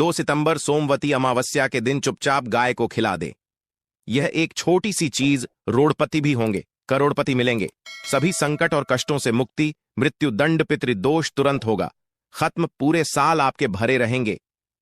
2 सितंबर सोमवती अमावस्या के दिन चुपचाप गाय को खिला दे। यह एक छोटी सी चीज, रोड़पति भी होंगे, करोड़पति मिलेंगे। सभी संकट और कष्टों से मुक्ति, मृत्यु दंड पितृदोष तुरंत होगा खत्म। पूरे साल आपके भरे रहेंगे।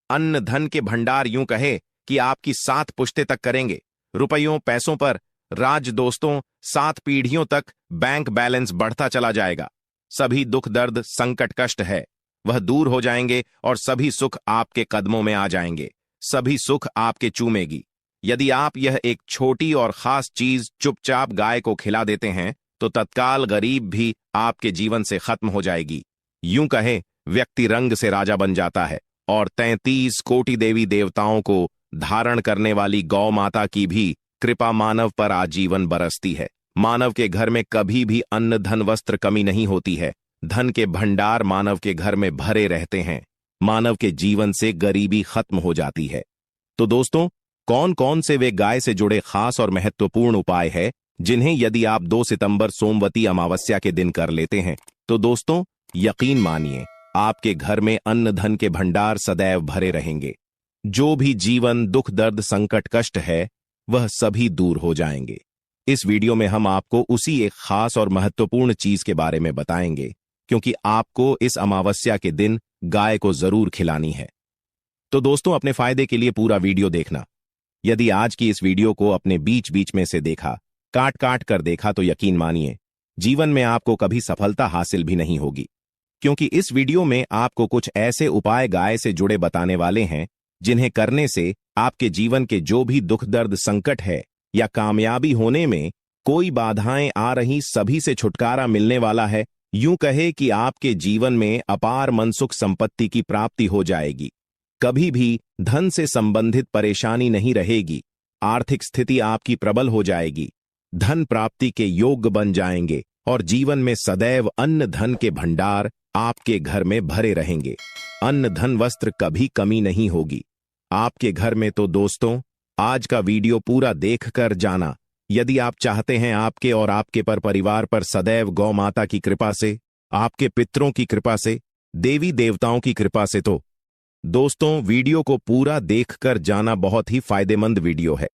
अन्न धन के भंडार यूं कहे कि आपकी 7 पुश्ते तक करेंगे। रुपयों पैसों पर राज दोस्तों 7 पीढ़ियों तक बैंक बैलेंस बढ़ता चला जाएगा। सभी दुख दर्द संकट कष्ट है वह दूर हो जाएंगे और सभी सुख आपके कदमों में आ जाएंगे। सभी सुख आपके चूमेगी। यदि आप यह एक छोटी और खास चीज चुपचाप गाय को खिला देते हैं तो तत्काल गरीब भी आपके जीवन से खत्म हो जाएगी। यूं कहे व्यक्ति रंग से राजा बन जाता है और 33 कोटि देवी देवताओं को धारण करने वाली गौ माता की भी कृपा मानव पर आजीवन बरसती है। मानव के घर में कभी भी अन्न धन वस्त्र कमी नहीं होती है। धन के भंडार मानव के घर में भरे रहते हैं। मानव के जीवन से गरीबी खत्म हो जाती है। तो दोस्तों, कौन कौन से वे गाय से जुड़े खास और महत्वपूर्ण उपाय है जिन्हें यदि आप 2 सितंबर सोमवती अमावस्या के दिन कर लेते हैं तो दोस्तों यकीन मानिए आपके घर में अन्न धन के भंडार सदैव भरे रहेंगे। जो भी जीवन दुख दर्द संकट कष्ट है वह सभी दूर हो जाएंगे। इस वीडियो में हम आपको उसी एक खास और महत्वपूर्ण चीज के बारे में बताएंगे क्योंकि आपको इस अमावस्या के दिन गाय को जरूर खिलानी है। तो दोस्तों, अपने फायदे के लिए पूरा वीडियो देखना। यदि आज की इस वीडियो को अपने बीच बीच में से देखा, काट काट कर देखा तो यकीन मानिए जीवन में आपको कभी सफलता हासिल भी नहीं होगी, क्योंकि इस वीडियो में आपको कुछ ऐसे उपाय गाय से जुड़े बताने वाले हैं जिन्हें करने से आपके जीवन के जो भी दुख दर्द संकट है या कामयाबी होने में कोई बाधाएं आ रही सभी से छुटकारा मिलने वाला है। यूं कहे कि आपके जीवन में अपार मनसुख संपत्ति की प्राप्ति हो जाएगी। कभी भी धन से संबंधित परेशानी नहीं रहेगी। आर्थिक स्थिति आपकी प्रबल हो जाएगी। धन प्राप्ति के योग्य बन जाएंगे और जीवन में सदैव अन्न धन के भंडार आपके घर में भरे रहेंगे। अन्न धन वस्त्र कभी कमी नहीं होगी आपके घर में। तो दोस्तों, आज का वीडियो पूरा देखकर जाना। यदि आप चाहते हैं आपके और आपके परिवार पर सदैव गौ माता की कृपा से, आपके पितरों की कृपा से, देवी देवताओं की कृपा से, तो दोस्तों वीडियो को पूरा देखकर जाना। बहुत ही फायदेमंद वीडियो है।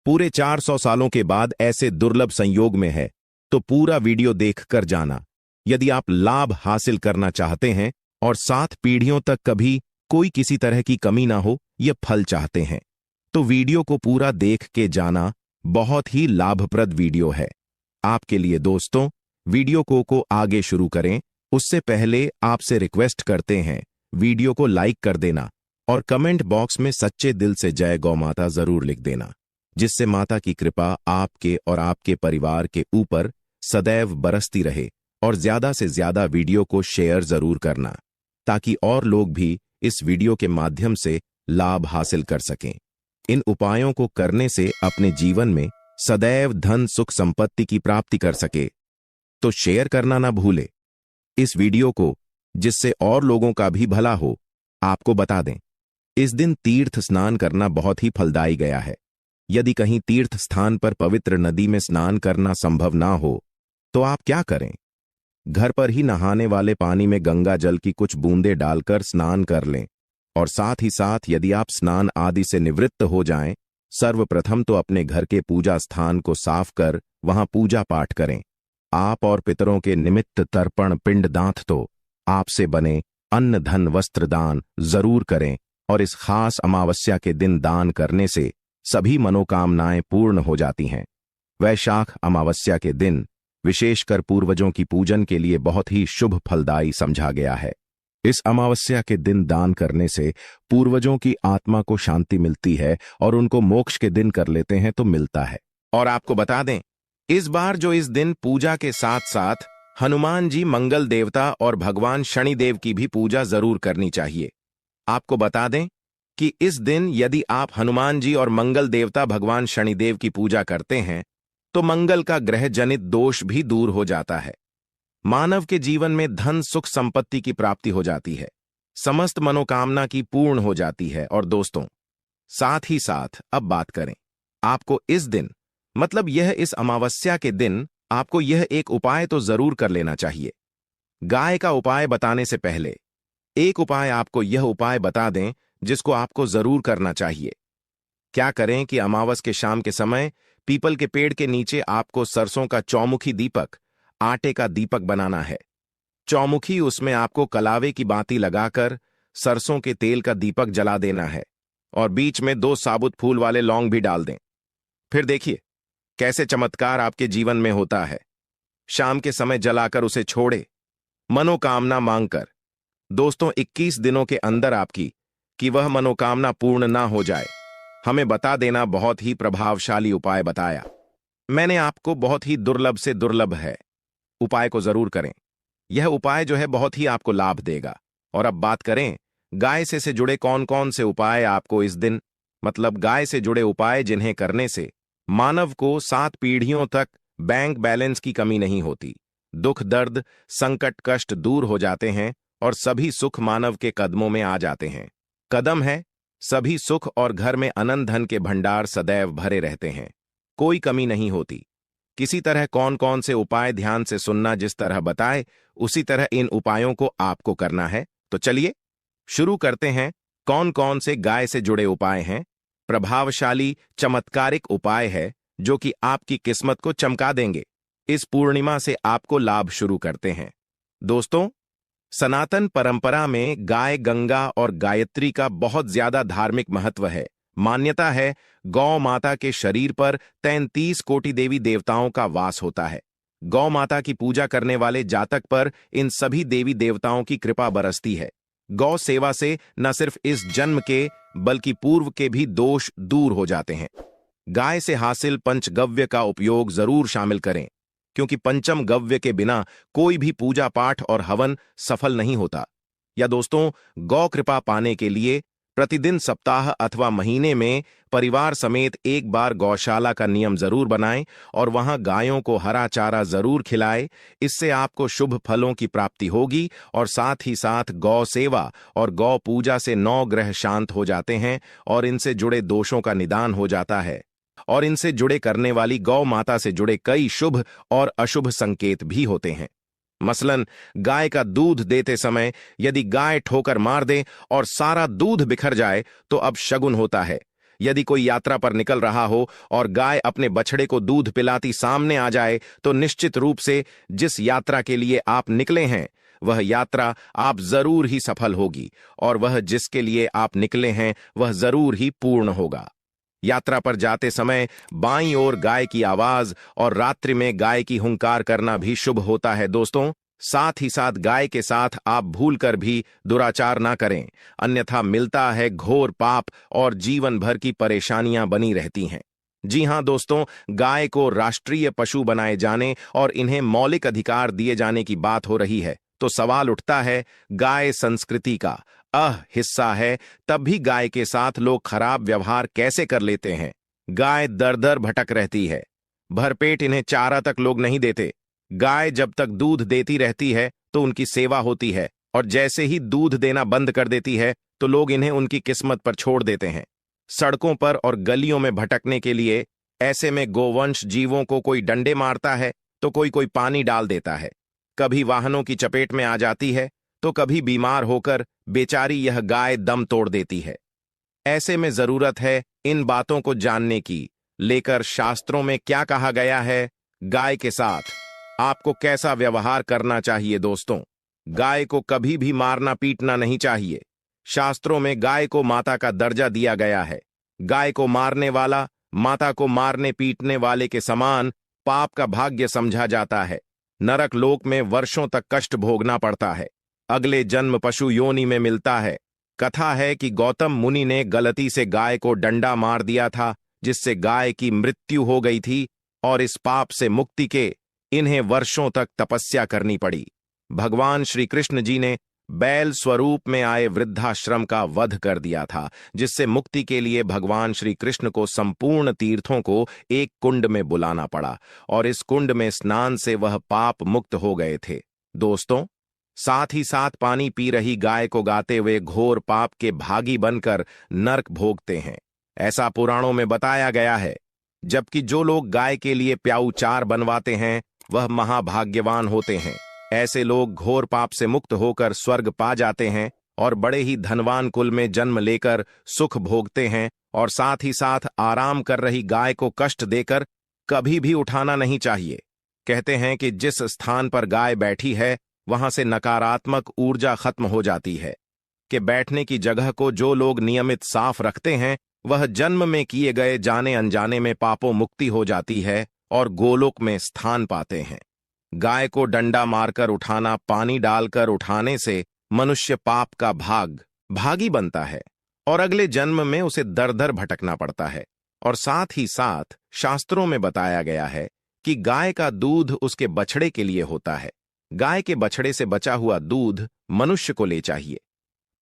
पूरे 400 सालों के बाद ऐसे दुर्लभ संयोग में है तो पूरा वीडियो देखकर जाना। यदि आप लाभ हासिल करना चाहते हैं और 7 पीढ़ियों तक कभी कोई किसी तरह की कमी ना हो, यह फल चाहते हैं तो वीडियो को पूरा देख के जाना। बहुत ही लाभप्रद वीडियो है आपके लिए। दोस्तों, वीडियो को आगे शुरू करें उससे पहले आपसे रिक्वेस्ट करते हैं वीडियो को लाइक कर देना और कमेंट बॉक्स में सच्चे दिल से जय गौ माता जरूर लिख देना, जिससे माता की कृपा आपके और आपके परिवार के ऊपर सदैव बरसती रहे। और ज्यादा से ज्यादा वीडियो को शेयर जरूर करना ताकि और लोग भी इस वीडियो के माध्यम से लाभ हासिल कर सकें। इन उपायों को करने से अपने जीवन में सदैव धन सुख संपत्ति की प्राप्ति कर सके। तो शेयर करना ना भूले इस वीडियो को, जिससे और लोगों का भी भला हो। आपको बता दें, इस दिन तीर्थ स्नान करना बहुत ही फलदायी गया है। यदि कहीं तीर्थ स्थान पर पवित्र नदी में स्नान करना संभव ना हो तो आप क्या करें, घर पर ही नहाने वाले पानी में गंगा जल की कुछ बूंदें डालकर स्नान कर लें। और साथ ही साथ यदि आप स्नान आदि से निवृत्त हो जाएं, सर्वप्रथम तो अपने घर के पूजा स्थान को साफ कर वहां पूजा पाठ करें। आप और पितरों के निमित्त तर्पण पिंड दांत तो आपसे बने अन्न धन वस्त्र दान जरूर करें। और इस खास अमावस्या के दिन दान करने से सभी मनोकामनाएं पूर्ण हो जाती हैं। वैशाख अमावस्या के दिन विशेषकर पूर्वजों की पूजन के लिए बहुत ही शुभ फलदायी समझा गया है। इस अमावस्या के दिन दान करने से पूर्वजों की आत्मा को शांति मिलती है और उनको मोक्ष के दिन कर लेते हैं तो मिलता है। और आपको बता दें, इस बार जो इस दिन पूजा के साथ साथ हनुमान जी मंगल देवता और भगवान शनिदेव की भी पूजा जरूर करनी चाहिए। आपको बता दें कि इस दिन यदि आप हनुमान जी और मंगल देवता भगवान शनिदेव की पूजा करते हैं तो मंगल का ग्रह जनित दोष भी दूर हो जाता है। मानव के जीवन में धन सुख संपत्ति की प्राप्ति हो जाती है। समस्त मनोकामना की पूर्ण हो जाती है। और दोस्तों, साथ ही साथ अब बात करें, आपको इस दिन मतलब यह इस अमावस्या के दिन आपको यह एक उपाय तो जरूर कर लेना चाहिए। गाय का उपाय बताने से पहले एक उपाय आपको यह उपाय बता दें जिसको आपको जरूर करना चाहिए। क्या करें कि अमावस के शाम के समय पीपल के पेड़ के नीचे आपको सरसों का चौमुखी दीपक, आटे का दीपक बनाना है। चौमुखी, उसमें आपको कलावे की बाती लगाकर सरसों के तेल का दीपक जला देना है और बीच में 2 साबुत फूल वाले लौंग भी डाल दें। फिर देखिए कैसे चमत्कार आपके जीवन में होता है। शाम के समय जलाकर उसे छोड़े, मनोकामना मांगकर। दोस्तों, 21 दिनों के अंदर आपकी कि वह मनोकामना पूर्ण ना हो जाए, हमें बता देना। बहुत ही प्रभावशाली उपाय बताया मैंने आपको, बहुत ही दुर्लभ से दुर्लभ है। उपाय को जरूर करें। यह उपाय जो है बहुत ही आपको लाभ देगा। और अब बात करें गाय से जुड़े कौन कौन से उपाय आपको इस दिन, मतलब गाय से जुड़े उपाय जिन्हें करने से मानव को 7 पीढ़ियों तक बैंक बैलेंस की कमी नहीं होती, दुख दर्द संकट कष्ट दूर हो जाते हैं और सभी सुख मानव के कदमों में आ जाते हैं। कदम है सभी सुख और घर में अनंत धन के भंडार सदैव भरे रहते हैं, कोई कमी नहीं होती। किसी तरह कौन कौन से उपाय ध्यान से सुनना, जिस तरह बताए उसी तरह इन उपायों को आपको करना है। तो चलिए शुरू करते हैं। कौन कौन से गाय से जुड़े उपाय हैं? प्रभावशाली चमत्कारिक उपाय है जो कि आपकी किस्मत को चमका देंगे। इस पूर्णिमा से आपको लाभ शुरू करते हैं। दोस्तों, सनातन परंपरा में गाय, गंगा और गायत्री का बहुत ज्यादा धार्मिक महत्व है। मान्यता है गौ माता के शरीर पर 33 कोटि देवी देवताओं का वास होता है। गौ माता की पूजा करने वाले जातक पर इन सभी देवी देवताओं की कृपा बरसती है। गौ सेवा से न सिर्फ इस जन्म के बल्कि पूर्व के भी दोष दूर हो जाते हैं। गाय से हासिल पंचगव्य का उपयोग जरूर शामिल करें, क्योंकि पंचम गव्य के बिना कोई भी पूजा पाठ और हवन सफल नहीं होता। या दोस्तों, गौ कृपा पाने के लिए प्रतिदिन, सप्ताह अथवा महीने में परिवार समेत एक बार गौशाला का नियम जरूर बनाएं और वहां गायों को हरा चारा जरूर खिलाएं। इससे आपको शुभ फलों की प्राप्ति होगी और साथ ही साथ गौ सेवा और गौ पूजा से 9 ग्रह शांत हो जाते हैं और इनसे जुड़े दोषों का निदान हो जाता है। और इनसे जुड़े करने वाली गौ माता से जुड़े कई शुभ और अशुभ संकेत भी होते हैं। मसलन, गाय का दूध देते समय यदि गाय ठोकर मार दे और सारा दूध बिखर जाए तो अब शगुन होता है। यदि कोई यात्रा पर निकल रहा हो और गाय अपने बछड़े को दूध पिलाती सामने आ जाए तो निश्चित रूप से जिस यात्रा के लिए आप निकले हैं वह यात्रा आप जरूर ही सफल होगी और वह जिसके लिए आप निकले हैं वह जरूर ही पूर्ण होगा। यात्रा पर जाते समय बाईं ओर गाय की आवाज और रात्रि में गाय की हुंकार करना भी शुभ होता है। दोस्तों, साथ ही साथ गाय के साथ आप भूलकर भी दुराचार ना करें, अन्यथा मिलता है घोर पाप और जीवन भर की परेशानियां बनी रहती हैं। जी हां दोस्तों, गाय को राष्ट्रीय पशु बनाए जाने और इन्हें मौलिक अधिकार दिए जाने की बात हो रही है, तो सवाल उठता है, गाय संस्कृति का हिस्सा है, तब भी गाय के साथ लोग खराब व्यवहार कैसे कर लेते हैं? गाय दर दर भटक रहती है, भरपेट इन्हें चारा तक लोग नहीं देते। गाय जब तक दूध देती रहती है तो उनकी सेवा होती है और जैसे ही दूध देना बंद कर देती है तो लोग इन्हें उनकी किस्मत पर छोड़ देते हैं, सड़कों पर और गलियों में भटकने के लिए। ऐसे में गोवंश जीवों को कोई डंडे मारता है तो कोई पानी डाल देता है, कभी वाहनों की चपेट में आ जाती है तो कभी बीमार होकर बेचारी यह गाय दम तोड़ देती है। ऐसे में जरूरत है इन बातों को जानने की, लेकर शास्त्रों में क्या कहा गया है, गाय के साथ आपको कैसा व्यवहार करना चाहिए। दोस्तों, गाय को कभी भी मारना पीटना नहीं चाहिए। शास्त्रों में गाय को माता का दर्जा दिया गया है। गाय को मारने वाला माता को मारने पीटने वाले के समान पाप का भाग्य समझा जाता है। नरक लोक में वर्षों तक कष्ट भोगना पड़ता है, अगले जन्म पशु योनि में मिलता है। कथा है कि गौतम मुनि ने गलती से गाय को डंडा मार दिया था, जिससे गाय की मृत्यु हो गई थी और इस पाप से मुक्ति के इन्हें वर्षों तक तपस्या करनी पड़ी। भगवान श्री कृष्ण जी ने बैल स्वरूप में आए वृद्धाश्रम का वध कर दिया था, जिससे मुक्ति के लिए भगवान श्री कृष्ण को संपूर्ण तीर्थों को एक कुंड में बुलाना पड़ा और इस कुंड में स्नान से वह पाप मुक्त हो गए थे। दोस्तों, साथ ही साथ पानी पी रही गाय को गाते हुए घोर पाप के भागी बनकर नरक भोगते हैं, ऐसा पुराणों में बताया गया है। जबकि जो लोग गाय के लिए प्याऊ चार बनवाते हैं वह महाभाग्यवान होते हैं। ऐसे लोग घोर पाप से मुक्त होकर स्वर्ग पा जाते हैं और बड़े ही धनवान कुल में जन्म लेकर सुख भोगते हैं, और साथ ही साथ आराम कर रही गाय को कष्ट देकर कभी भी उठाना नहीं चाहिए। कहते हैं कि जिस स्थान पर गाय बैठी है वहां से नकारात्मक ऊर्जा खत्म हो जाती है, कि बैठने की जगह को जो लोग नियमित साफ रखते हैं वह जन्म में किए गए जाने अनजाने में पापों मुक्ति हो जाती है और गोलोक में स्थान पाते हैं। गाय को डंडा मारकर उठाना, पानी डालकर उठाने से मनुष्य पाप का भागी बनता है और अगले जन्म में उसे दर दर भटकना पड़ता है। और साथ ही साथ शास्त्रों में बताया गया है कि गाय का दूध उसके बछड़े के लिए होता है। गाय के बछड़े से बचा हुआ दूध मनुष्य को ले चाहिए,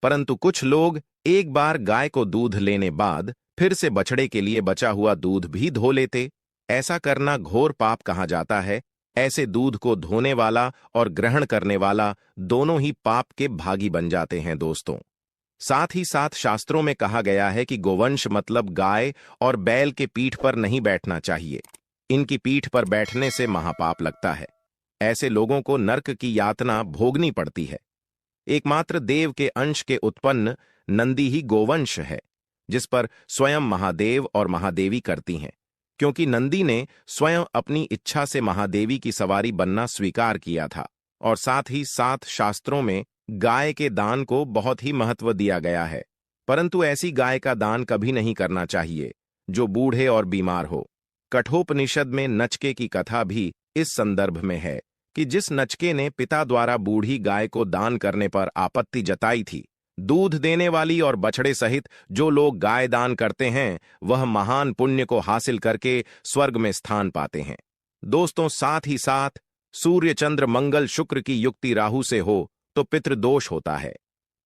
परंतु कुछ लोग एक बार गाय को दूध लेने बाद फिर से बछड़े के लिए बचा हुआ दूध भी धो लेते। ऐसा करना घोर पाप कहा जाता है। ऐसे दूध को धोने वाला और ग्रहण करने वाला दोनों ही पाप के भागी बन जाते हैं दोस्तों। साथ ही साथ शास्त्रों में कहा गया है कि गोवंश मतलब गाय और बैल के पीठ पर नहीं बैठना चाहिए। इनकी पीठ पर बैठने से महापाप लगता है। ऐसे लोगों को नरक की यातना भोगनी पड़ती है। एकमात्र देव के अंश के उत्पन्न नंदी ही गोवंश है, जिस पर स्वयं महादेव और महादेवी करती हैं, क्योंकि नंदी ने स्वयं अपनी इच्छा से महादेवी की सवारी बनना स्वीकार किया था। और साथ ही साथ शास्त्रों में गाय के दान को बहुत ही महत्व दिया गया है, परंतु ऐसी गाय का दान कभी नहीं करना चाहिए जो बूढ़े और बीमार हो। कठोपनिषद में नचके की कथा भी इस संदर्भ में है कि जिस नचके ने पिता द्वारा बूढ़ी गाय को दान करने पर आपत्ति जताई थी, दूध देने वाली और बछड़े सहित जो लोग गाय दान करते हैं वह महान पुण्य को हासिल करके स्वर्ग में स्थान पाते हैं। दोस्तों, साथ ही साथ सूर्य चंद्र मंगल शुक्र की युक्ति राहु से हो तो पितृदोष होता है।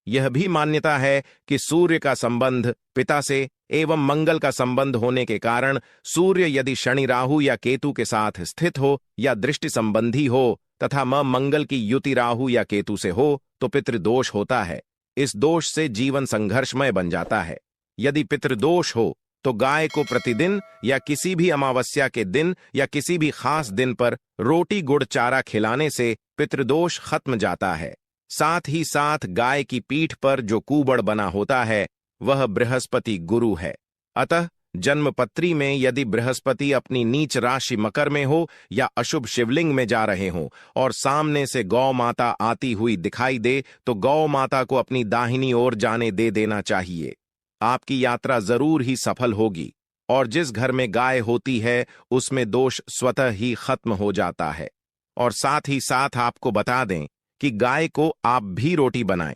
यह भी मान्यता है कि सूर्य का संबंध पिता से एवं मंगल का संबंध होने के कारण सूर्य यदि शनि राहु या केतु के साथ स्थित हो या दृष्टि संबंधी हो तथा मंगल की युति राहु या केतु से हो तो पितृदोष होता है। इस दोष से जीवन संघर्षमय बन जाता है। यदि पितृदोष हो तो गाय को प्रतिदिन या किसी भी अमावस्या के दिन या किसी भी खास दिन पर रोटी गुड़ चारा खिलाने से पितृदोष खत्म जाता है। साथ ही साथ गाय की पीठ पर जो कुबड़ बना होता है वह बृहस्पति गुरु है। अतः जन्मपत्री में यदि बृहस्पति अपनी नीच राशि मकर में हो या अशुभ शिवलिंग में जा रहे हों और सामने से गौ माता आती हुई दिखाई दे तो गौ माता को अपनी दाहिनी ओर जाने दे देना चाहिए। आपकी यात्रा जरूर ही सफल होगी और जिस घर में गाय होती है उसमें दोष स्वतः ही खत्म हो जाता है। और साथ ही साथ आपको बता दें कि गाय को आप भी रोटी बनाएं,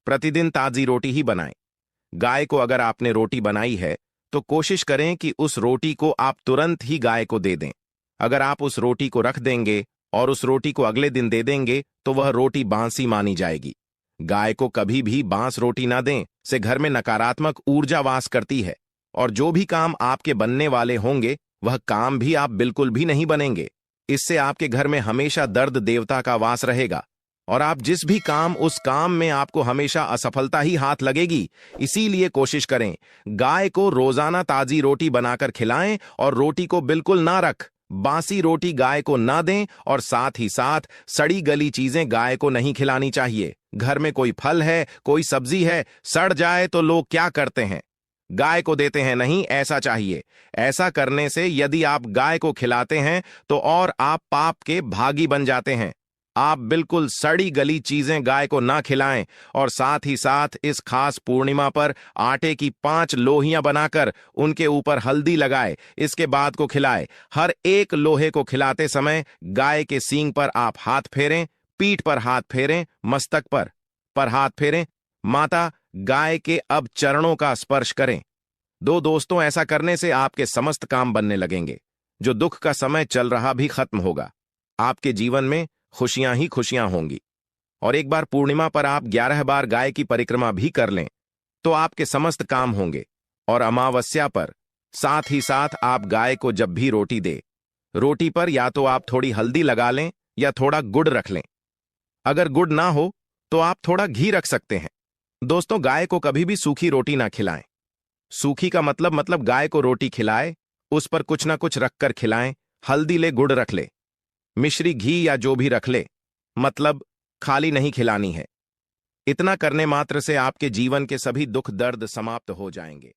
प्रतिदिन ताजी रोटी ही बनाएं। गाय को अगर आपने रोटी बनाई है तो कोशिश करें कि उस रोटी को आप तुरंत ही गाय को दे दें। अगर आप उस रोटी को रख देंगे और उस रोटी को अगले दिन दे देंगे तो वह रोटी बांसी मानी जाएगी। गाय को कभी भी बांस रोटी ना दें, से घर में नकारात्मक ऊर्जा वास करती है और जो भी काम आपके बनने वाले होंगे वह काम भी आप बिल्कुल भी नहीं बनेंगे। इससे आपके घर में हमेशा दर्द देवता का वास रहेगा और आप जिस भी काम उस काम में आपको हमेशा असफलता ही हाथ लगेगी। इसीलिए कोशिश करें गाय को रोजाना ताजी रोटी बनाकर खिलाएं और रोटी को बिल्कुल ना बासी रोटी गाय को ना दें और साथ ही साथ सड़ी गली चीजें गाय को नहीं खिलानी चाहिए। घर में कोई फल है, कोई सब्जी है, सड़ जाए तो लोग क्या करते हैं, गाय को देते हैं, नहीं ऐसा चाहिए। ऐसा करने से यदि आप गाय को खिलाते हैं तो और आप पाप के भागी बन जाते हैं। आप बिल्कुल सड़ी गली चीजें गाय को ना खिलाएं और साथ ही साथ इस खास पूर्णिमा पर आटे की 5 लोहियां बनाकर उनके ऊपर हल्दी लगाए, इसके बाद को खिलाए। हर एक लोहे को खिलाते समय गाय के सींग पर आप हाथ फेरें, पीठ पर हाथ फेरें, मस्तक पर हाथ फेरें। माता गाय के अब चरणों का स्पर्श करें। दोस्तों, ऐसा करने से आपके समस्त काम बनने लगेंगे। जो दुख का समय चल रहा भी खत्म होगा। आपके जीवन में खुशियां ही खुशियां होंगी। और एक बार पूर्णिमा पर आप 11 बार गाय की परिक्रमा भी कर लें तो आपके समस्त काम होंगे। और अमावस्या पर साथ ही साथ आप गाय को जब भी रोटी दे, रोटी पर या तो आप थोड़ी हल्दी लगा लें या थोड़ा गुड़ रख लें। अगर गुड़ ना हो तो आप थोड़ा घी रख सकते हैं। दोस्तों, गाय को कभी भी सूखी रोटी ना खिलाएं। सूखी का मतलब गाय को रोटी खिलाए, उस पर कुछ ना कुछ रखकर खिलाएं। हल्दी ले, गुड़ रख ले, मिश्री घी या जो भी रख ले, मतलब खाली नहीं खिलानी है। इतना करने मात्र से आपके जीवन के सभी दुख दर्द समाप्त हो जाएंगे।